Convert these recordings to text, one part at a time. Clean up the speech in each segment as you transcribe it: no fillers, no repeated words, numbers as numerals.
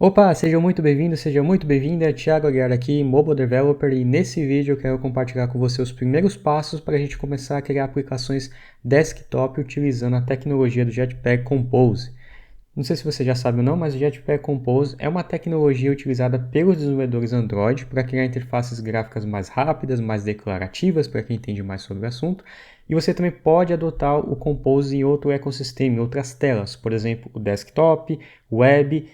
Opa, seja muito bem-vindo, seja muito bem-vinda, Thiago Aguiar aqui, Mobile Developer, e nesse vídeo eu quero compartilhar com você os primeiros passos para a gente começar a criar aplicações desktop utilizando a tecnologia do Jetpack Compose. Não sei se você já sabe ou não, mas o Jetpack Compose é uma tecnologia utilizada pelos desenvolvedores Android para criar interfaces gráficas mais rápidas, mais declarativas, para quem entende mais sobre o assunto. E você também pode adotar o Compose em outro ecossistema, em outras telas, por exemplo, o desktop, web,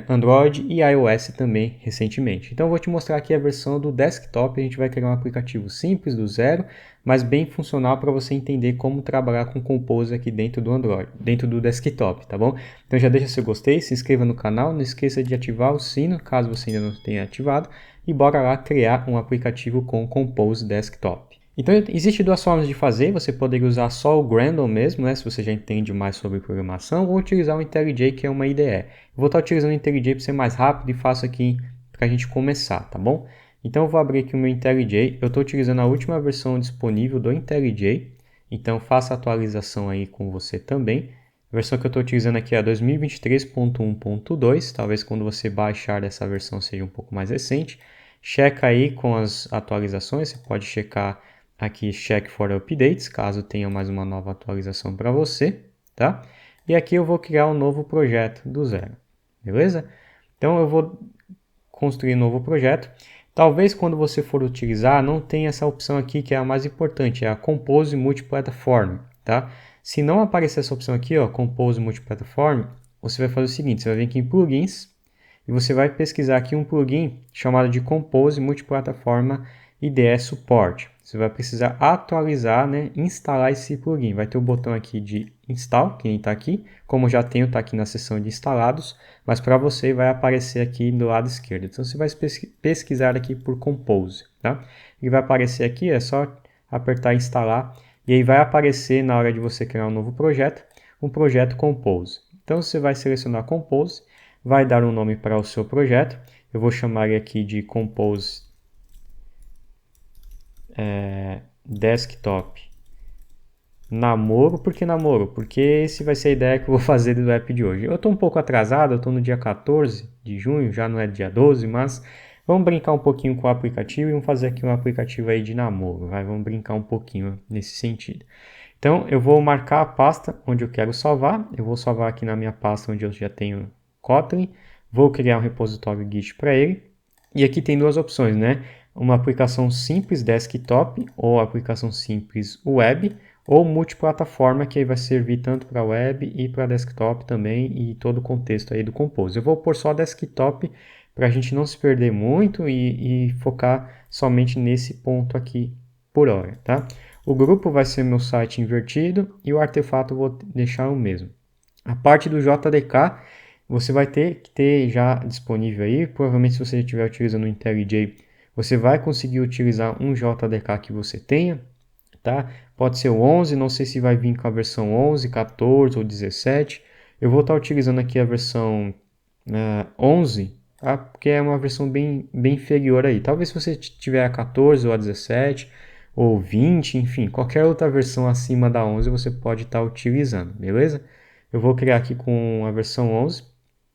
Android e iOS também recentemente. Então eu vou te mostrar aqui a versão do desktop. A gente vai criar um aplicativo simples do zero, mas bem funcional para você entender como trabalhar com Compose aqui dentro do Android, dentro do desktop, tá bom? Então já deixa seu gostei, se inscreva no canal, não esqueça de ativar o sino caso você ainda não tenha ativado, e bora lá criar um aplicativo com Compose Desktop. Então existe duas formas de fazer. Você poderia usar só o Gradle mesmo, né, se você já entende mais sobre programação, ou utilizar o IntelliJ, que é uma IDE. Eu vou estar utilizando o IntelliJ para ser mais rápido e fácil aqui para a gente começar, tá bom? Então eu vou abrir aqui o meu IntelliJ. Eu estou utilizando a última versão disponível do IntelliJ, então faça a atualização aí com você também. A versão que eu estou utilizando aqui é a 2023.1.2, talvez quando você baixar essa versão seja um pouco mais recente. Checa aí com as atualizações, você pode checar aqui Check for Updates, caso tenha mais uma nova atualização para você, tá? E aqui eu vou criar um novo projeto do zero, beleza? Então eu vou construir um novo projeto. Talvez quando você for utilizar, não tenha essa opção aqui que é a mais importante, é a Compose Multiplatform, tá? Se não aparecer essa opção aqui, ó, Compose Multiplatform, você vai fazer o seguinte, você vai vir aqui em Plugins, e você vai pesquisar aqui um plugin chamado de Compose Multiplataforma IDE Support. Você vai precisar atualizar, né, instalar esse plugin. Vai ter o botão aqui de Install, que está aqui. Como já tenho, está aqui na seção de instalados, mas para você vai aparecer aqui do lado esquerdo. Então você vai pesquisar aqui por Compose, tá? E vai aparecer aqui, é só apertar instalar, e aí vai aparecer na hora de você criar um novo projeto, um projeto Compose. Então você vai selecionar Compose, vai dar um nome para o seu projeto. Eu vou chamar ele aqui de Compose Desktop Namoro. Por que namoro? Porque esse vai ser a ideia que eu vou fazer do app de hoje. Eu estou um pouco atrasado, eu estou no dia 14 de junho, já não é dia 12, mas vamos brincar um pouquinho com o aplicativo e vamos fazer aqui um aplicativo aí de namoro. Vamos brincar um pouquinho nesse sentido. Então eu vou marcar a pasta onde eu quero salvar. Eu vou salvar aqui na minha pasta onde eu já tenho Kotlin. Vou criar um repositório Git para ele. E aqui tem duas opções, né? Uma aplicação simples desktop ou aplicação simples web, ou multiplataforma, que aí vai servir tanto para web e para desktop também, e todo o contexto aí do Compose. Eu vou pôr só desktop para a gente não se perder muito e focar somente nesse ponto aqui por hora, tá? O grupo vai ser meu site invertido e o artefato eu vou deixar o mesmo. A parte do JDK você vai ter que ter já disponível aí. Provavelmente se você estiver utilizando o IntelliJ, você vai conseguir utilizar um JDK que você tenha, tá? Pode ser o 11, não sei se vai vir com a versão 11, 14 ou 17. Eu vou estar utilizando aqui a versão 11, tá? Porque é uma versão bem inferior aí. Talvez se você tiver a 14 ou a 17 ou 20, enfim, qualquer outra versão acima da 11 você pode estar utilizando, beleza? Eu vou criar aqui com a versão 11.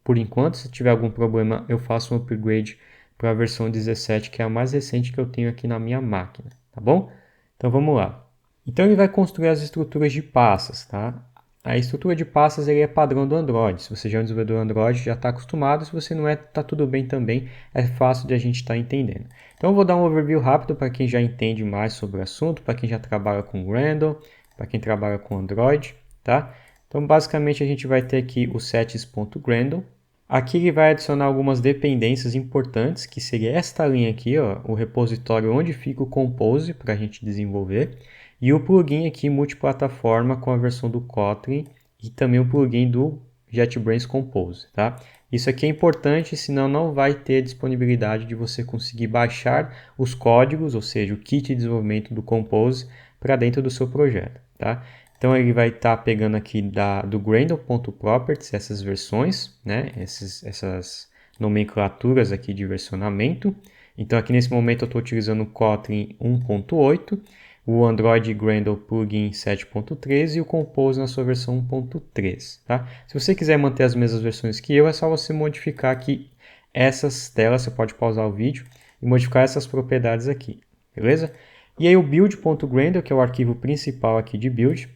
Por enquanto, se tiver algum problema, eu faço um upgrade para a versão 17, que é a mais recente que eu tenho aqui na minha máquina, tá bom? Então vamos lá. Então ele vai construir as estruturas de pastas, tá? A estrutura de pastas ele é padrão do Android. Se você já é um desenvolvedor Android, já está acostumado. Se você não é, tá tudo bem também. É fácil de a gente estar entendendo. Então eu vou dar um overview rápido para quem já entende mais sobre o assunto, para quem já trabalha com Gradle, para quem trabalha com Android, tá? Então basicamente a gente vai ter aqui o sets.gradle. Aqui ele vai adicionar algumas dependências importantes, que seria esta linha aqui, ó, o repositório onde fica o Compose para a gente desenvolver, e o plugin aqui multiplataforma com a versão do Kotlin e também o plugin do JetBrains Compose, tá? Isso aqui é importante, senão não vai ter disponibilidade de você conseguir baixar os códigos, ou seja, o kit de desenvolvimento do Compose para dentro do seu projeto, tá? Então ele vai estar pegando aqui do Gradle.properties, essas versões, né? Essas nomenclaturas aqui de versionamento. Então aqui nesse momento eu estou utilizando o Kotlin 1.8. o Android Gradle Plugin 7.3 e o Compose na sua versão 1.3, tá? Se você quiser manter as mesmas versões que eu, é só você modificar aqui essas telas, você pode pausar o vídeo e modificar essas propriedades aqui, beleza? E aí o build.gradle, que é o arquivo principal aqui de build,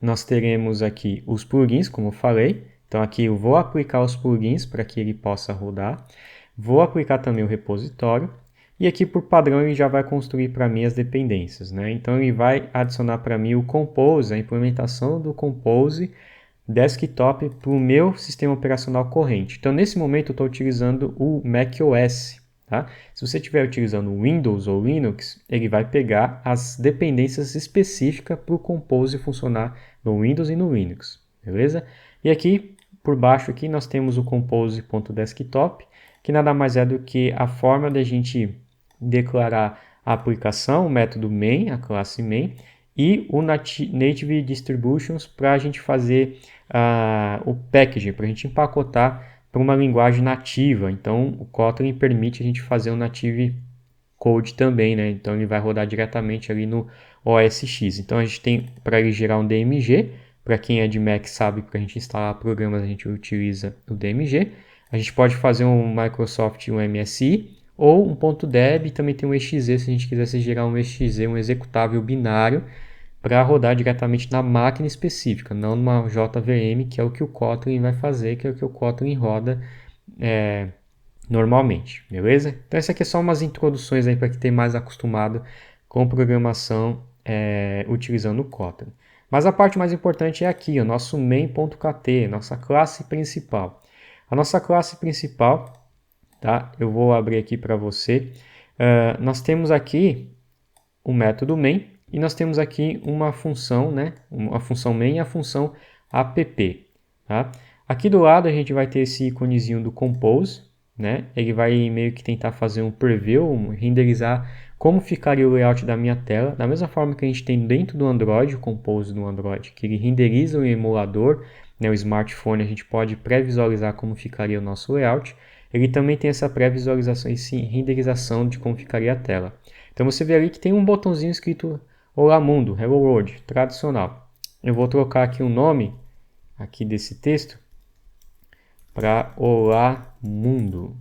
nós teremos aqui os plugins, como eu falei. Então aqui eu vou aplicar os plugins para que ele possa rodar. Vou aplicar também o repositório. E aqui por padrão ele já vai construir para mim as dependências, né? Então ele vai adicionar para mim o Compose, a implementação do Compose Desktop para o meu sistema operacional corrente. Então nesse momento eu estou utilizando o macOS, tá? Se você estiver utilizando Windows ou Linux, ele vai pegar as dependências específicas para o Compose funcionar no Windows e no Linux, beleza? E aqui por baixo aqui nós temos o Compose.desktop, que nada mais é do que a forma de a gente declarar a aplicação, o método main, a classe main, e o Native Distributions para a gente fazer o packaging, para a gente empacotar para uma linguagem nativa. Então, o Kotlin permite a gente fazer um Native Code também, né? Então, ele vai rodar diretamente ali no OS X. Então, a gente tem para ele gerar um DMG. Para quem é de Mac sabe, para a gente instalar programas, a gente utiliza o DMG. A gente pode fazer um Microsoft, um MSI, ou um .deb, também tem um exe, se a gente quisesse gerar um exe, um executável binário, para rodar diretamente na máquina específica, não numa JVM, que é o que o Kotlin vai fazer, que é o que o Kotlin roda normalmente, beleza? Então essa aqui é só umas introduções aí para quem tem mais acostumado com programação utilizando o Kotlin. Mas a parte mais importante é aqui, o nosso main.kt, nossa classe principal. A nossa classe principal, tá? Eu vou abrir aqui para você. Nós temos aqui o método main e nós temos aqui uma função, né? A função main e a função app. Tá? Aqui do lado a gente vai ter esse íconezinho do Compose, né? Ele vai meio que tentar fazer um preview, renderizar como ficaria o layout da minha tela, da mesma forma que a gente tem dentro do Android, o Compose do Android, que ele renderiza o emulador, né? O smartphone, a gente pode pré-visualizar como ficaria o nosso layout. Ele também tem essa pré-visualização e renderização de como ficaria a tela. Então você vê ali que tem um botãozinho escrito Olá Mundo, Hello World, tradicional. Eu vou trocar aqui o nome aqui desse texto para Olá Mundo.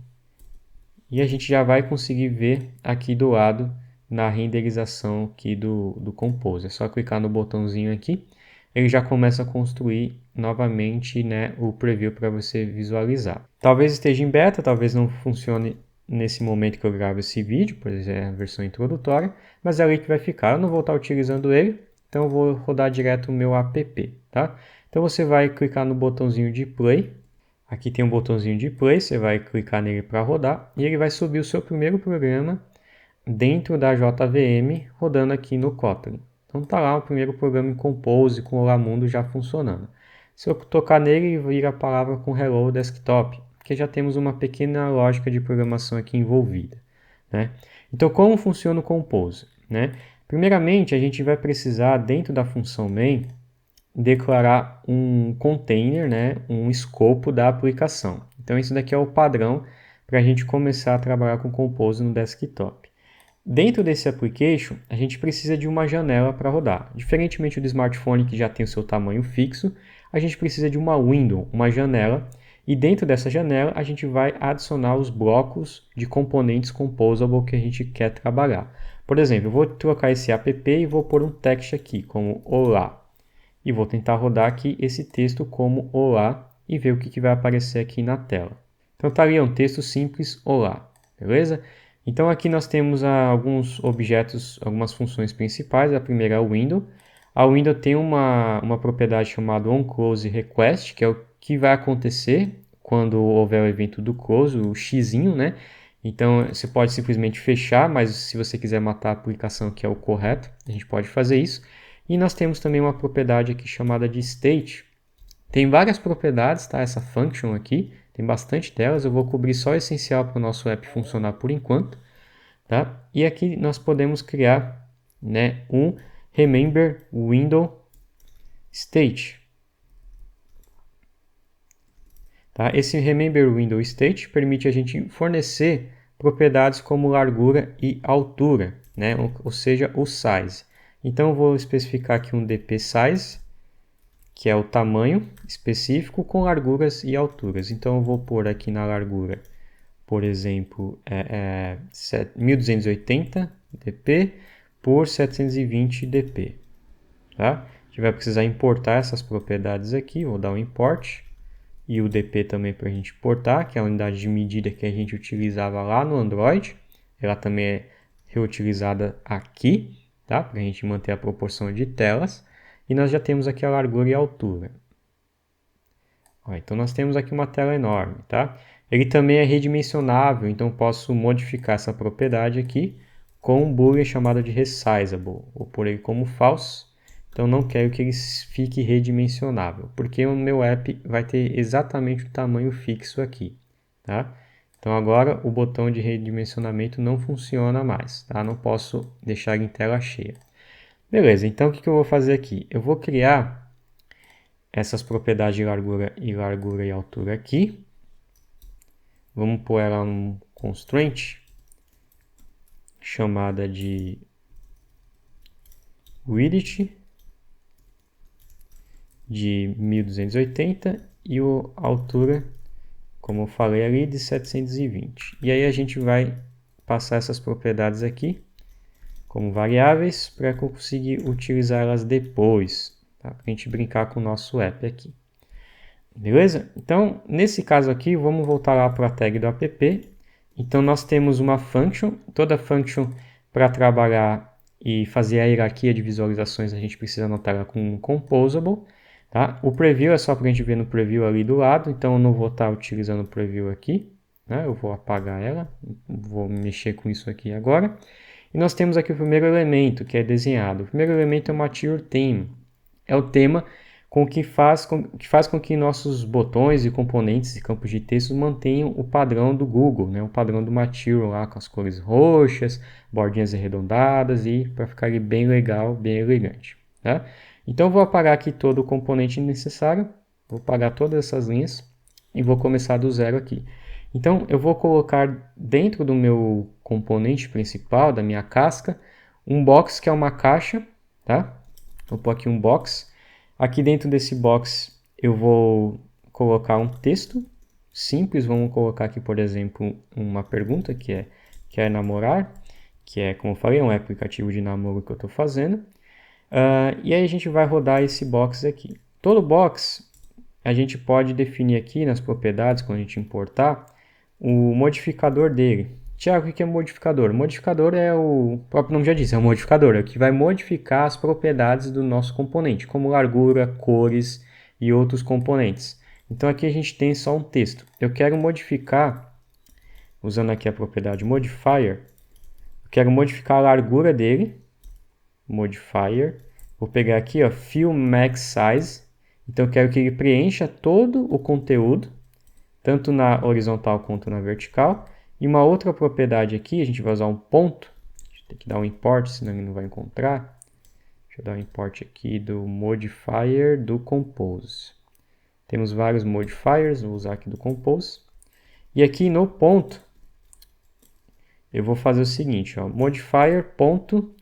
E a gente já vai conseguir ver aqui do lado na renderização aqui do Compose. É só clicar no botãozinho aqui, ele já começa a construir novamente, né, o preview para você visualizar. Talvez esteja em beta, talvez não funcione nesse momento que eu gravo esse vídeo, pois é a versão introdutória, mas é ali que vai ficar. Eu não vou estar utilizando ele, então eu vou rodar direto o meu app, tá? Então você vai clicar no botãozinho de play. Aqui tem um botãozinho de play, você vai clicar nele para rodar e ele vai subir o seu primeiro programa dentro da JVM rodando aqui no Kotlin. Então tá lá o primeiro programa em Compose com o Olá Mundo já funcionando. Se eu tocar nele, vira a palavra com Hello Desktop, porque já temos uma pequena lógica de programação aqui envolvida, né? Então como funciona o Compose, né? Primeiramente, a gente vai precisar, dentro da função main, declarar um container, né, um escopo da aplicação. Então isso daqui é o padrão para a gente começar a trabalhar com Compose no desktop. Dentro desse application, a gente precisa de uma janela para rodar. Diferentemente do smartphone que já tem o seu tamanho fixo, a gente precisa de uma window, uma janela, e dentro dessa janela a gente vai adicionar os blocos de componentes composable que a gente quer trabalhar. Por exemplo, eu vou trocar esse app e vou pôr um text aqui, como olá. E vou tentar rodar aqui esse texto como olá e ver o que vai aparecer aqui na tela. Então tá ali um texto simples, olá, beleza? Então aqui nós temos alguns objetos, algumas funções principais. A primeira é a window. A window tem uma propriedade chamada onCloseRequest, que é o que vai acontecer quando houver o evento do close, o xzinho, né? Então você pode simplesmente fechar, mas se você quiser matar a aplicação, que é o correto, a gente pode fazer isso. E nós temos também uma propriedade aqui chamada de state. Tem várias propriedades, tá? Essa function aqui, tem bastante delas. Eu vou cobrir só o essencial para o nosso app funcionar por enquanto, tá? E aqui nós podemos criar, né, um remember window state. Tá? Esse remember window state permite a gente fornecer propriedades como largura e altura, né? Ou seja, o size. Então eu vou especificar aqui um dp size, que é o tamanho específico com larguras e alturas. Então eu vou pôr aqui na largura, por exemplo, 1280 dp por 720 dp. Tá? A gente vai precisar importar essas propriedades aqui, vou dar um import. E o dp também para a gente importar, que é a unidade de medida que a gente utilizava lá no Android. Ela também é reutilizada aqui, tá? Para a gente manter a proporção de telas. E nós já temos aqui a largura e a altura. Ó, então nós temos aqui uma tela enorme, tá? Ele também é redimensionável, então posso modificar essa propriedade aqui com um boolean chamado de resizable. Vou pôr ele como false. Então não quero que ele fique redimensionável, porque o meu app vai ter exatamente o tamanho fixo aqui, tá? Então agora o botão de redimensionamento não funciona mais, tá? Não posso deixar em tela cheia. Beleza, então o que eu vou fazer aqui? Eu vou criar essas propriedades de largura e altura aqui. Vamos pôr ela num constraint chamada de width de 1280 e a altura, como eu falei ali, de 720. E aí a gente vai passar essas propriedades aqui como variáveis para conseguir utilizar elas depois, tá? Para a gente brincar com o nosso app aqui. Beleza? Então, nesse caso aqui, vamos voltar lá para a tag do app. Então, nós temos uma function. Toda function para trabalhar e fazer a hierarquia de visualizações, a gente precisa anotar ela com um composable. Tá? O preview é só para a gente ver no preview ali do lado, então eu não vou estar utilizando o preview aqui, né? Eu vou apagar ela, vou mexer com isso aqui agora. E nós temos aqui o primeiro elemento que é desenhado. O primeiro elemento é o Material Theme, é o tema que faz com que nossos botões e componentes e campos de texto mantenham o padrão do Google, né? O padrão do Material lá com as cores roxas, bordinhas arredondadas e para ficar bem legal, bem elegante, tá? Então, eu vou apagar aqui todo o componente necessário, vou apagar todas essas linhas e vou começar do zero aqui. Então, eu vou colocar dentro do meu componente principal, da minha casca, um box que é uma caixa, tá? Vou pôr aqui um box. Aqui dentro desse box eu vou colocar um texto simples, vamos colocar aqui, por exemplo, uma pergunta que é: quer namorar? Que é, como eu falei, um aplicativo de namoro que eu estou fazendo. E aí a gente vai rodar esse box aqui. Todo box a gente pode definir aqui nas propriedades, quando a gente importar, o modificador dele. Tiago, o que é modificador? Modificador é o próprio nome já diz, é um modificador, é o que vai modificar as propriedades do nosso componente, como largura, cores e outros componentes. Então aqui a gente tem só um texto. Eu quero modificar, usando aqui a propriedade modifier, eu quero modificar a largura dele, modifier, vou pegar aqui, ó, fill max size, então eu quero que ele preencha todo o conteúdo, tanto na horizontal quanto na vertical. E uma outra propriedade aqui, a gente vai usar um ponto, a gente tem que dar um import, senão ele não vai encontrar. Deixa eu dar um import aqui do modifier do compose. Temos vários modifiers, vou usar aqui do compose. E aqui no ponto, eu vou fazer o seguinte, ó, modifier ponto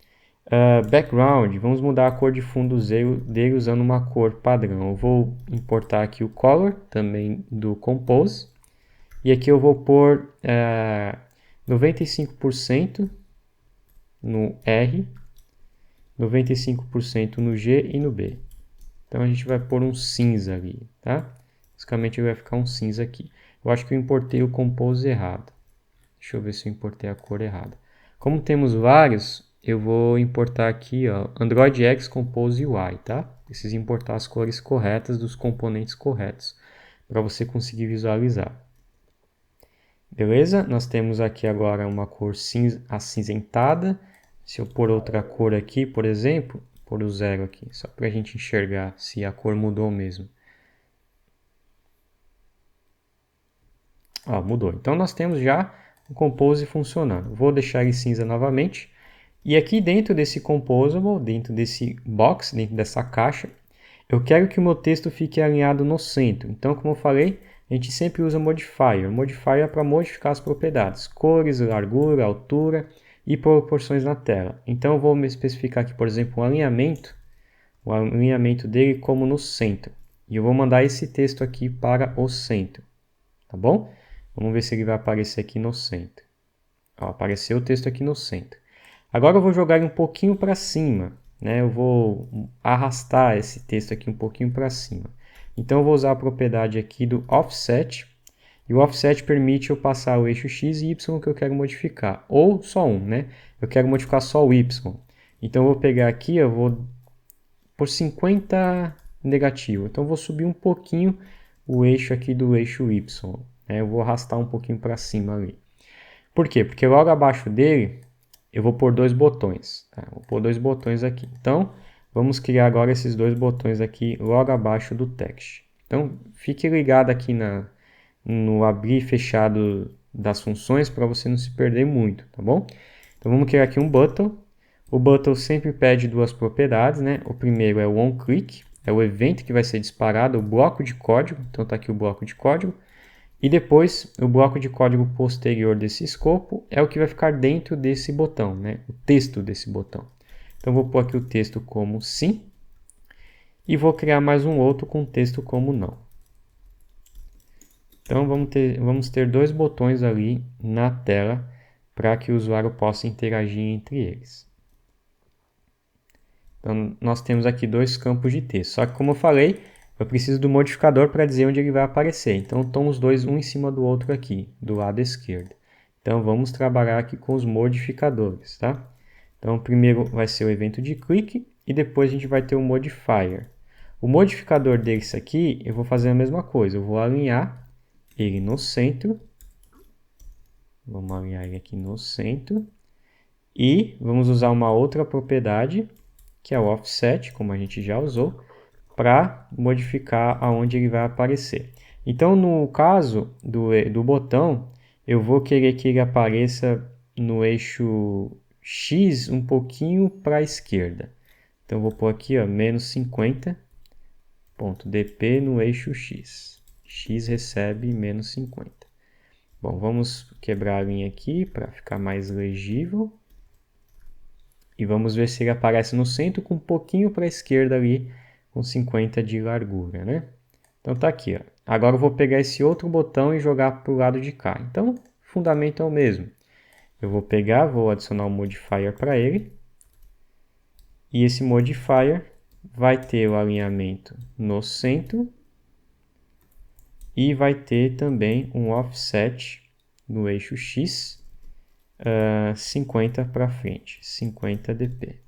background, vamos mudar a cor de fundo dele usando uma cor padrão. Eu vou importar aqui o color, também do compose. E aqui eu vou pôr 95% no R, 95% no G e no B. Então a gente vai pôr um cinza ali, tá? Basicamente vai ficar um cinza aqui. Eu acho que eu importei o compose errado. Deixa eu ver se eu importei a cor errada. Como temos vários, eu vou importar aqui, ó, Android X Compose UI, tá? Preciso importar as cores corretas dos componentes corretos para você conseguir visualizar. Beleza? Nós temos aqui agora uma cor acinzentada. Se eu pôr outra cor aqui, por exemplo, pôr o 0 aqui, só para a gente enxergar se a cor mudou mesmo. Ó, mudou. Então nós temos já o Compose funcionando. Vou deixar ele cinza novamente. E aqui dentro desse Composable, dentro desse box, dentro dessa caixa, eu quero que o meu texto fique alinhado no centro. Então, como eu falei, a gente sempre usa modifier. Modifier é para modificar as propriedades, cores, largura, altura e proporções na tela. Então eu vou me especificar aqui, por exemplo, o alinhamento dele como no centro. E eu vou mandar esse texto aqui para o centro, tá bom? Vamos ver se ele vai aparecer aqui no centro. Ó, apareceu o texto aqui no centro. Agora eu vou jogar ele um pouquinho para cima, né? Eu vou arrastar esse texto aqui um pouquinho para cima. Então eu vou usar a propriedade aqui do offset. E o offset permite eu passar o eixo x e y que eu quero modificar. Ou só um, né? Eu quero modificar só o y. Então eu vou pegar aqui, eu vou por 50 negativo. Então eu vou subir um pouquinho o eixo aqui do eixo y, né? Eu vou arrastar um pouquinho para cima ali. Por quê? Porque logo abaixo dele eu vou pôr dois botões. Tá? Vou pôr dois botões aqui. Então vamos criar agora esses dois botões aqui logo abaixo do text. Então fique ligado aqui no abrir e fechado das funções para você não se perder muito, tá bom? Então vamos criar aqui um button. O button sempre pede duas propriedades, né? O primeiro é o onClick, é o evento que vai ser disparado, o bloco de código. Então está aqui o bloco de código. E depois, o bloco de código posterior desse escopo é o que vai ficar dentro desse botão, né? O texto desse botão. Então vou pôr aqui o texto como sim. E vou criar mais um outro com texto como não. Então vamos ter dois botões ali na tela para que o usuário possa interagir entre eles. Então nós temos aqui dois campos de texto. Só que como eu falei, eu preciso do modificador para dizer onde ele vai aparecer. Então estão os dois um em cima do outro aqui, do lado esquerdo. Então vamos trabalhar aqui com os modificadores, tá? Então primeiro vai ser o evento de clique e depois a gente vai ter o modifier. O modificador desse aqui, eu vou fazer a mesma coisa. Eu vou alinhar ele no centro. Vamos alinhar ele aqui no centro. E vamos usar uma outra propriedade, que é o offset, como a gente já usou, para modificar aonde ele vai aparecer. Então, no caso do botão, eu vou querer que ele apareça no eixo X um pouquinho para a esquerda. Então, eu vou pôr aqui, ó, menos 50.dp no eixo X. X recebe menos 50. Bom, vamos quebrar a linha aqui para ficar mais legível. E vamos ver se ele aparece no centro com um pouquinho para a esquerda ali, com 50 de largura, né? Então tá aqui, ó. Agora eu vou pegar esse outro botão e jogar para o lado de cá. Então, o fundamento é o mesmo. Eu vou pegar, vou adicionar um modifier para ele. E esse modifier vai ter o alinhamento no centro. E vai ter também um offset no eixo X, 50 para frente, 50 dp.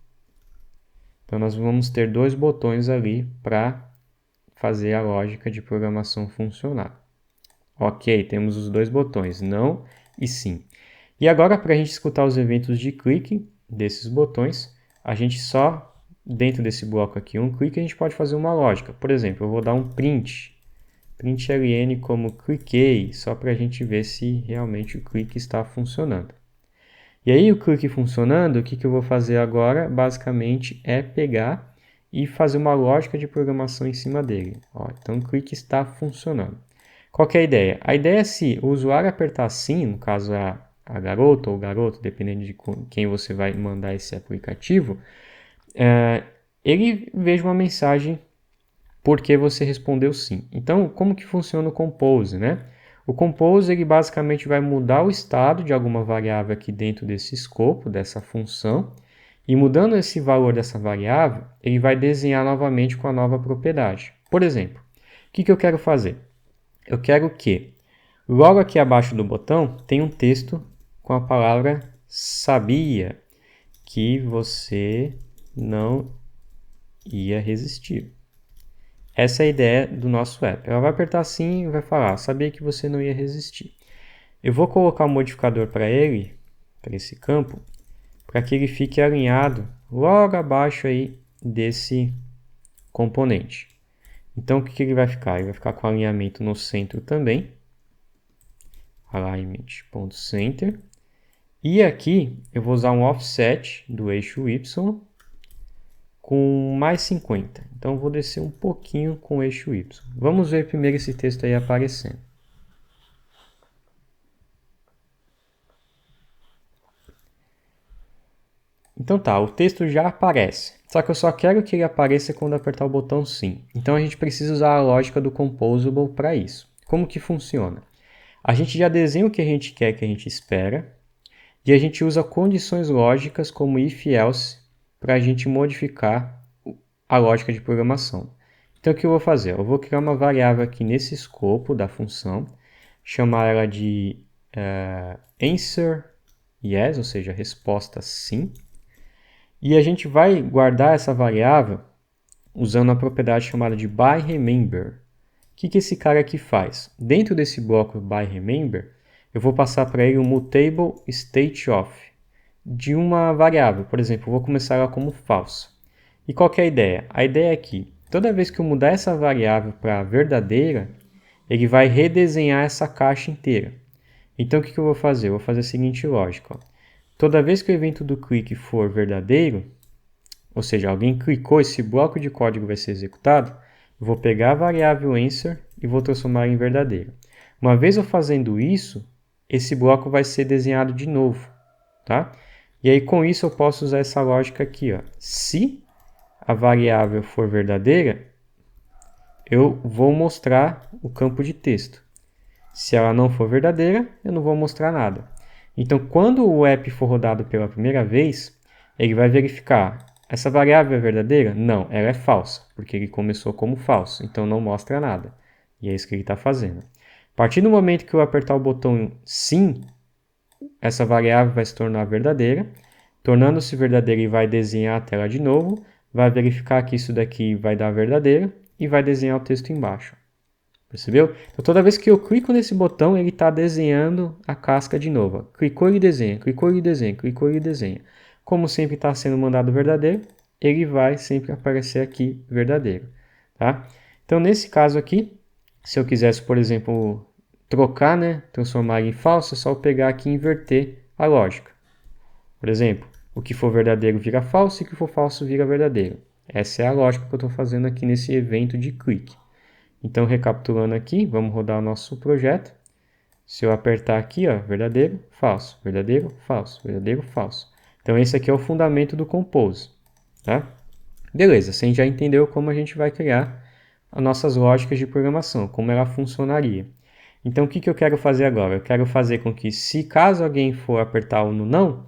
Então nós vamos ter dois botões ali para fazer a lógica de programação funcionar. Ok, temos os dois botões, não e sim. E agora, para a gente escutar os eventos de clique desses botões, a gente só, dentro desse bloco aqui, um clique, a gente pode fazer uma lógica. Por exemplo, eu vou dar um print ln como cliquei, só para a gente ver se realmente o clique está funcionando. E aí, o clique funcionando, o que eu vou fazer agora, basicamente, é pegar e fazer uma lógica de programação em cima dele. Ó, então, o clique está funcionando. Qual que é a ideia? A ideia é se o usuário apertar sim, no caso a garota ou o garoto, dependendo de quem você vai mandar esse aplicativo, ele veja uma mensagem porque você respondeu sim. Então, como que funciona o Compose, né? O Compose, ele basicamente vai mudar o estado de alguma variável aqui dentro desse escopo, dessa função, e mudando esse valor dessa variável, ele vai desenhar novamente com a nova propriedade. Por exemplo, o que eu quero fazer? Eu quero que, logo aqui abaixo do botão, tenha um texto com a palavra sabia que você não ia resistir. Essa é a ideia do nosso app. Ela vai apertar assim e vai falar, sabia que você não ia resistir. Eu vou colocar um modificador para ele, para esse campo, para que ele fique alinhado logo abaixo aí desse componente. Então, o que ele vai ficar? Ele vai ficar com alinhamento no centro também. Alignment.center. E aqui eu vou usar um offset do eixo Y com mais 50. Então, vou descer um pouquinho com o eixo Y. Vamos ver primeiro esse texto aí aparecendo. Então tá, o texto já aparece, só que eu só quero que ele apareça quando apertar o botão sim. Então a gente precisa usar a lógica do composable para isso. Como que funciona? A gente já desenha o que a gente quer que a gente espera e a gente usa condições lógicas como if e else para a gente modificar a lógica de programação. Então o que eu vou fazer? Eu vou criar uma variável aqui nesse escopo da função, chamar ela de answer yes, ou seja, resposta sim. E a gente vai guardar essa variável usando a propriedade chamada de byRemember. O que esse cara aqui faz? Dentro desse bloco byRemember, eu vou passar para ele um mutable state of de uma variável. Por exemplo, eu vou começar ela como false. E qual que é a ideia? A ideia é que toda vez que eu mudar essa variável para verdadeira, ele vai redesenhar essa caixa inteira. Então o que eu vou fazer? Eu vou fazer a seguinte lógica. Ó. Toda vez que o evento do click for verdadeiro, ou seja, alguém clicou, esse bloco de código vai ser executado, eu vou pegar a variável answer e vou transformar em verdadeiro. Uma vez eu fazendo isso, esse bloco vai ser desenhado de novo, tá? E aí com isso eu posso usar essa lógica aqui, ó. Se a variável for verdadeira, eu vou mostrar o campo de texto. Se ela não for verdadeira, eu não vou mostrar nada. Então, quando o app for rodado pela primeira vez, ele vai verificar, essa variável é verdadeira? Não, ela é falsa, porque ele começou como falso, então não mostra nada. E é isso que ele está fazendo. A partir do momento que eu apertar o botão sim, essa variável vai se tornar verdadeira. Tornando-se verdadeira, ele vai desenhar a tela de novo, vai verificar que isso daqui vai dar verdadeira e vai desenhar o texto embaixo. Percebeu? Então toda vez que eu clico nesse botão, ele está desenhando a casca de novo. Clicou, ele desenha, clicou, ele desenha, clicou, ele desenha. Como sempre está sendo mandado verdadeiro, ele vai sempre aparecer aqui verdadeiro. Tá? Então nesse caso aqui, se eu quisesse, por exemplo, trocar, né, transformar em falso, é só eu pegar aqui e inverter a lógica. Por exemplo, o que for verdadeiro vira falso e o que for falso vira verdadeiro. Essa é a lógica que eu estou fazendo aqui nesse evento de clique. Então, recapitulando aqui, vamos rodar o nosso projeto. Se eu apertar aqui, ó, verdadeiro, falso, verdadeiro, falso, verdadeiro, falso. Então, esse aqui é o fundamento do Compose. Tá? Beleza, você já entendeu como a gente vai criar as nossas lógicas de programação, como ela funcionaria. Então, o que eu quero fazer agora? Eu quero fazer com que, se caso alguém for apertar o não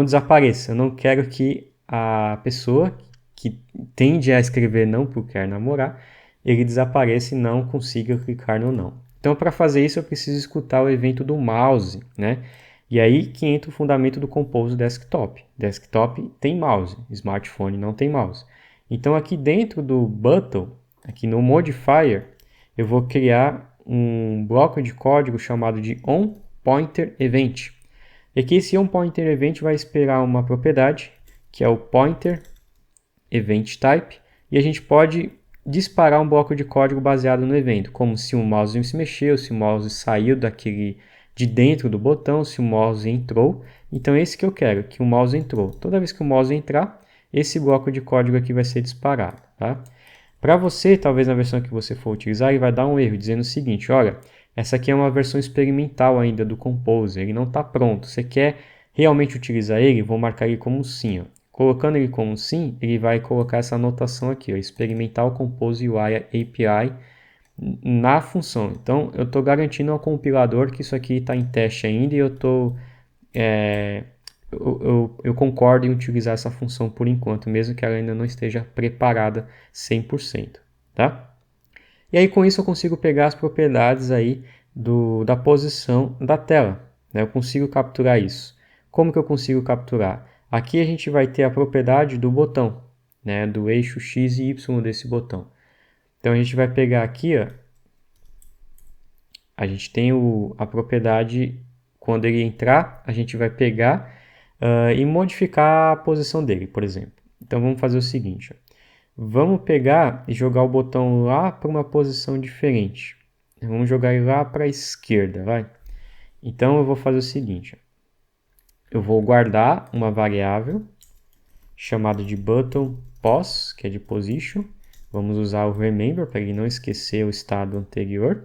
desapareça. Eu não quero que a pessoa que tende a escrever não porque quer namorar, ele desapareça e não consiga clicar no não. Então, para fazer isso, eu preciso escutar o evento do mouse, né? E aí que entra o fundamento do Compose Desktop. Desktop tem mouse, smartphone não tem mouse. Então, aqui dentro do button, aqui no modifier, eu vou criar um bloco de código chamado de onPointerEvent. E aqui esse onPointerEvent vai esperar uma propriedade, que é o pointerEventType, e a gente pode disparar um bloco de código baseado no evento, como se o mouse se mexeu, se o mouse saiu de dentro do botão, se o mouse entrou. Então esse que eu quero, que o mouse entrou. Toda vez que o mouse entrar, esse bloco de código aqui vai ser disparado. Tá? Para você, talvez na versão que você for utilizar, ele vai dar um erro, dizendo o seguinte, olha, essa aqui é uma versão experimental ainda do Compose, ele não está pronto. Você quer realmente utilizar ele? Vou marcar ele como sim. Ó. Colocando ele como sim, ele vai colocar essa anotação aqui, ó, experimental Compose UI API na função. Então, eu estou garantindo ao compilador que isso aqui está em teste ainda e eu concordo em utilizar essa função por enquanto, mesmo que ela ainda não esteja preparada 100%. Tá? E aí com isso eu consigo pegar as propriedades aí da posição da tela. Né? Eu consigo capturar isso. Como que eu consigo capturar? Aqui a gente vai ter a propriedade do botão, né? Do eixo X e Y desse botão. Então a gente vai pegar aqui, ó, a gente tem a propriedade, quando ele entrar, a gente vai pegar e modificar a posição dele, por exemplo. Então vamos fazer o seguinte, ó. Vamos pegar e jogar o botão lá para uma posição diferente. Vamos jogar ele lá para a esquerda, vai. Então eu vou fazer o seguinte, ó. Eu vou guardar uma variável chamada de button pos, que é de position. Vamos usar o remember para ele não esquecer o estado anterior.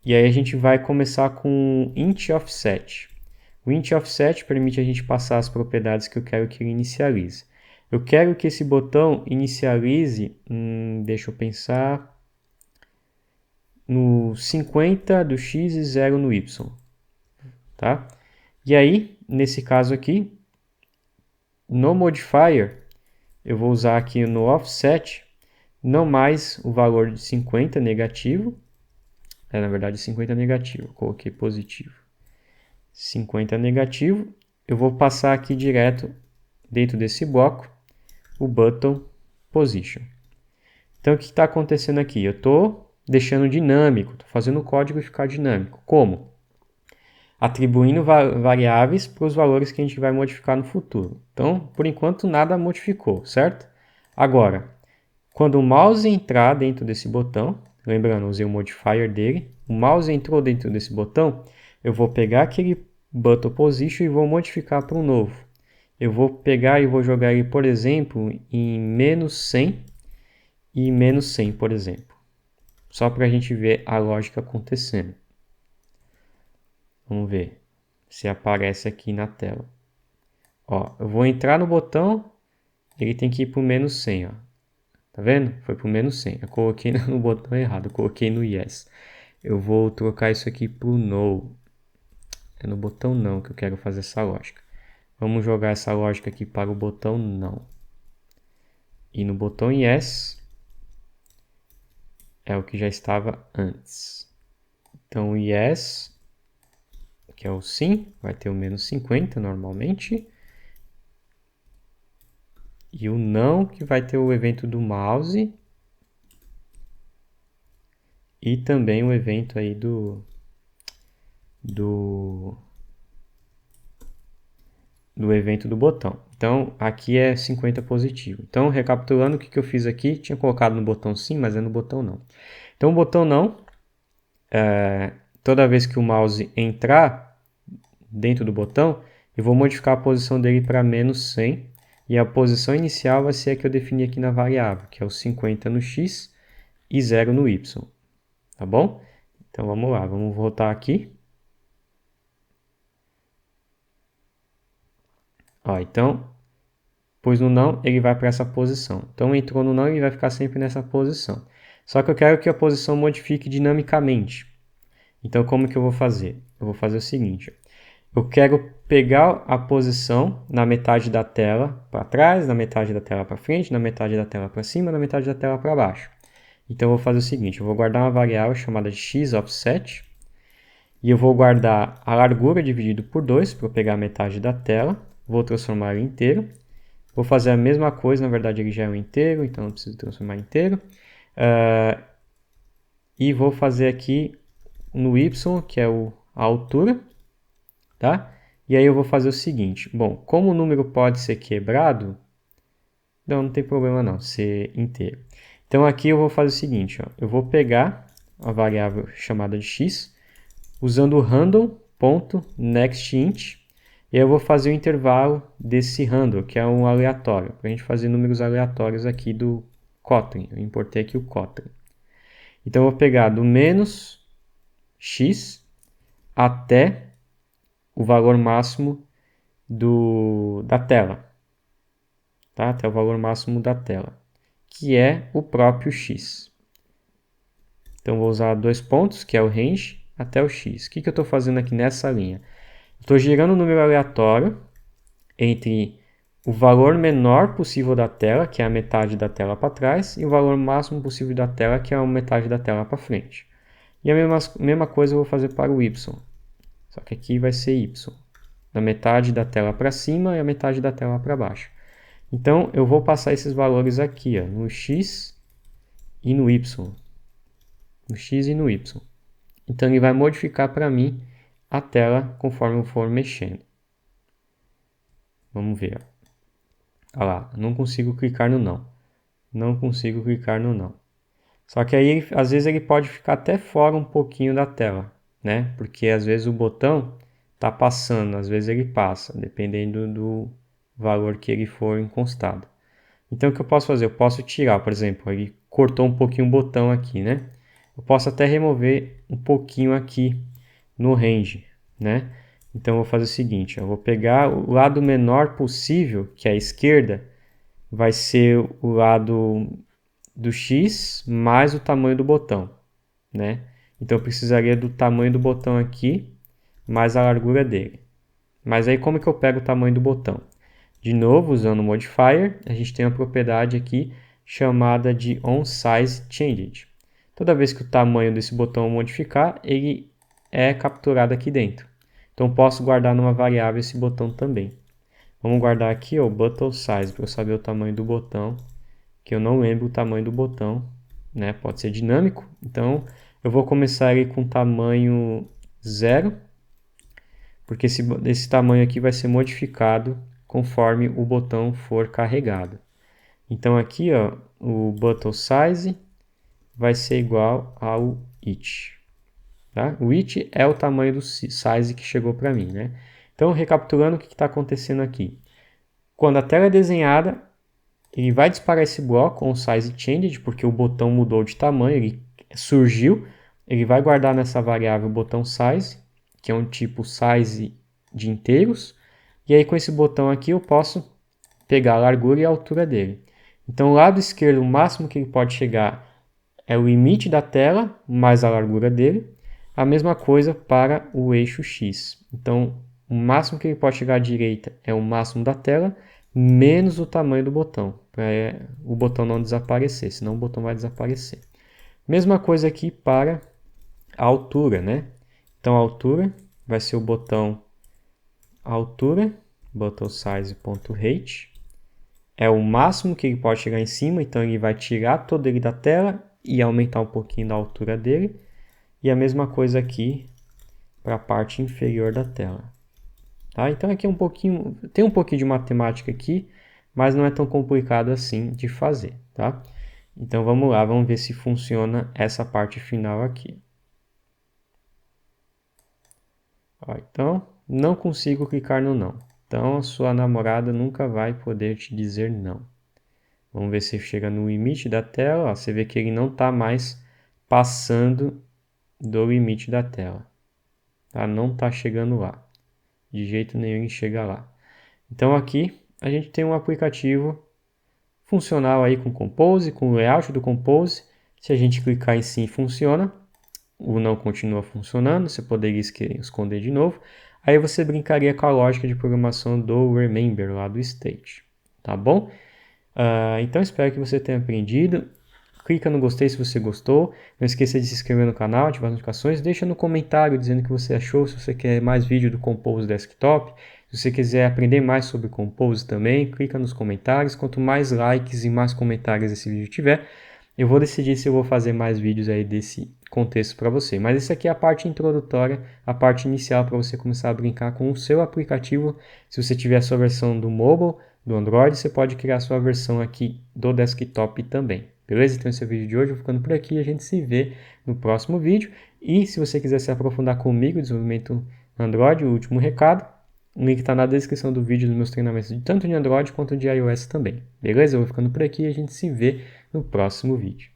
E aí a gente vai começar com int offset. O int offset permite a gente passar as propriedades que eu quero que ele inicialize. Eu quero que esse botão inicialize, deixa eu pensar, no 50 do x e 0 no y. Tá? E aí, nesse caso aqui, no modifier, eu vou usar aqui no offset, não mais o valor de 50 negativo, na verdade 50 negativo, coloquei positivo. 50 negativo, eu vou passar aqui direto dentro desse bloco o button position. Então o que está acontecendo aqui? Eu estou deixando dinâmico, estou fazendo o código ficar dinâmico. Como? Atribuindo variáveis para os valores que a gente vai modificar no futuro. Então, por enquanto, nada modificou, certo? Agora, quando o mouse entrar dentro desse botão, lembrando, usei o modifier dele, o mouse entrou dentro desse botão, eu vou pegar aquele button position e vou modificar para um novo. Eu vou pegar e vou jogar ele, por exemplo, em menos 100 e menos 100, por exemplo. Só para a gente ver a lógica acontecendo. Vamos ver se aparece aqui na tela. Ó, eu vou entrar no botão, ele tem que ir para o menos 100, ó. Tá vendo? Foi para o menos 100. Eu coloquei no botão errado, eu coloquei no yes. Eu vou trocar isso aqui para o no. É no botão não que eu quero fazer essa lógica. Vamos jogar essa lógica aqui para o botão não. E no botão yes é o que já estava antes. Então o yes, que é o sim, vai ter o menos 50 normalmente. E o não, que vai ter o evento do mouse. E também o evento aí do evento do botão. Então, aqui é 50 positivo. Então, recapitulando o que eu fiz aqui, tinha colocado no botão sim, mas é no botão não. Então, o botão não, toda vez que o mouse entrar dentro do botão, eu vou modificar a posição dele para menos 100. E a posição inicial vai ser a que eu defini aqui na variável, que é o 50 no x e 0 no y. Tá bom? Então, vamos lá, vamos voltar aqui. Ó, então, pôs no não, ele vai para essa posição. Então, entrou no não, ele vai ficar sempre nessa posição. Só que eu quero que a posição modifique dinamicamente. Então, como que eu vou fazer? Eu vou fazer o seguinte. Eu quero pegar a posição na metade da tela para trás, na metade da tela para frente, na metade da tela para cima, na metade da tela para baixo. Então, eu vou fazer o seguinte. Eu vou guardar uma variável chamada de x_offset. E eu vou guardar a largura dividido por 2 para eu pegar a metade da tela. Vou transformar ele inteiro. Vou fazer a mesma coisa, na verdade ele já é um inteiro, então não preciso transformar em inteiro. E vou fazer aqui no y, que é a altura, tá? E aí eu vou fazer o seguinte, bom, como o número pode ser quebrado, não tem problema não, ser inteiro. Então aqui eu vou fazer o seguinte, ó, eu vou pegar a variável chamada de x, usando o random.nextInt, e aí eu vou fazer o intervalo desse random, que é um aleatório, para a gente fazer números aleatórios aqui do Kotlin. Eu importei aqui o Kotlin. Então eu vou pegar do menos x até o valor máximo da tela. Tá? Até o valor máximo da tela, que é o próprio x. Então vou usar 2 pontos, que é o range, até o x. O que eu estou fazendo aqui nessa linha? Estou girando um número aleatório entre o valor menor possível da tela, que é a metade da tela para trás, e o valor máximo possível da tela, que é a metade da tela para frente. E a mesma coisa eu vou fazer para o y. Só que aqui vai ser y. Da metade da tela para cima e a metade da tela para baixo. Então, eu vou passar esses valores aqui, ó, no x e no y. No x e no y. Então, ele vai modificar para mim a tela conforme eu for mexendo. Vamos ver. Olha lá, não consigo clicar no não. Não consigo clicar no não. Só que aí, às vezes, ele pode ficar até fora um pouquinho da tela, né? Porque às vezes o botão está passando, às vezes ele passa, dependendo do valor que ele for encostado. Então, o que eu posso fazer? Eu posso tirar, por exemplo, ele cortou um pouquinho o botão aqui, né? Eu posso até remover um pouquinho aqui no range, né? Então eu vou fazer o seguinte, eu vou pegar o lado menor possível, que é a esquerda, vai ser o lado do X mais o tamanho do botão, né? Então eu precisaria do tamanho do botão aqui mais a largura dele. Mas aí como que eu pego o tamanho do botão? De novo, usando o modifier, a gente tem uma propriedade aqui chamada de onSizeChanged. Toda vez que o tamanho desse botão modificar, ele é capturado aqui dentro. Então posso guardar numa variável esse botão também. Vamos guardar aqui o button size para eu saber o tamanho do botão, que eu não lembro o tamanho do botão, né? Pode ser dinâmico. Então eu vou começar ele com tamanho 0, porque esse tamanho aqui vai ser modificado conforme o botão for carregado. Então aqui, ó, o button size vai ser igual ao it. Tá? O it é o tamanho do size que chegou para mim, né? Então, recapitulando o que está acontecendo aqui. Quando a tela é desenhada, ele vai disparar esse bloco com o size changed, porque o botão mudou de tamanho, ele surgiu. Ele vai guardar nessa variável o botão size, que é um tipo size de inteiros. E aí com esse botão aqui eu posso pegar a largura e a altura dele. Então, o lado esquerdo, o máximo que ele pode chegar é o limite da tela mais a largura dele. A mesma coisa para o eixo X. Então, o máximo que ele pode chegar à direita é o máximo da tela, menos o tamanho do botão, para o botão não desaparecer, senão o botão vai desaparecer. Mesma coisa aqui para a altura, né? Então, a altura vai ser o botão altura, button size.height, é o máximo que ele pode chegar em cima, então ele vai tirar todo ele da tela e aumentar um pouquinho da altura dele. E a mesma coisa aqui para a parte inferior da tela. Tá? Então aqui tem um pouquinho de matemática aqui, mas não é tão complicado assim de fazer. Tá? Então vamos lá, vamos ver se funciona essa parte final aqui. Ó, então, não consigo clicar no não. Então a sua namorada nunca vai poder te dizer não. Vamos ver se chega no limite da tela. Ó, você vê que ele não está mais passando do limite da tela. Tá? Não está chegando lá. De jeito nenhum ele chega lá. Então aqui a gente tem um aplicativo funcional aí com Compose, com o layout do Compose. Se a gente clicar em sim, funciona. O não continua funcionando, você poderia esconder de novo. Aí você brincaria com a lógica de programação do Remember, lá do State. Tá bom? Então espero que você tenha aprendido. Clica no gostei se você gostou. Não esqueça de se inscrever no canal, ativar as notificações. Deixa no comentário dizendo o que você achou. Se você quer mais vídeo do Compose Desktop. Se você quiser aprender mais sobre Compose também, clica nos comentários. Quanto mais likes e mais comentários esse vídeo tiver, eu vou decidir se eu vou fazer mais vídeos aí desse contexto para você. Mas isso aqui é a parte introdutória, a parte inicial para você começar a brincar com o seu aplicativo. Se você tiver a sua versão do mobile, do Android, você pode criar a sua versão aqui do desktop também. Beleza? Então esse é o vídeo de hoje, eu vou ficando por aqui, a gente se vê no próximo vídeo. E se você quiser se aprofundar comigo, desenvolvimento Android, o último recado, o link está na descrição do vídeo dos meus treinamentos, tanto de Android quanto de iOS também. Beleza? Eu vou ficando por aqui e a gente se vê no próximo vídeo.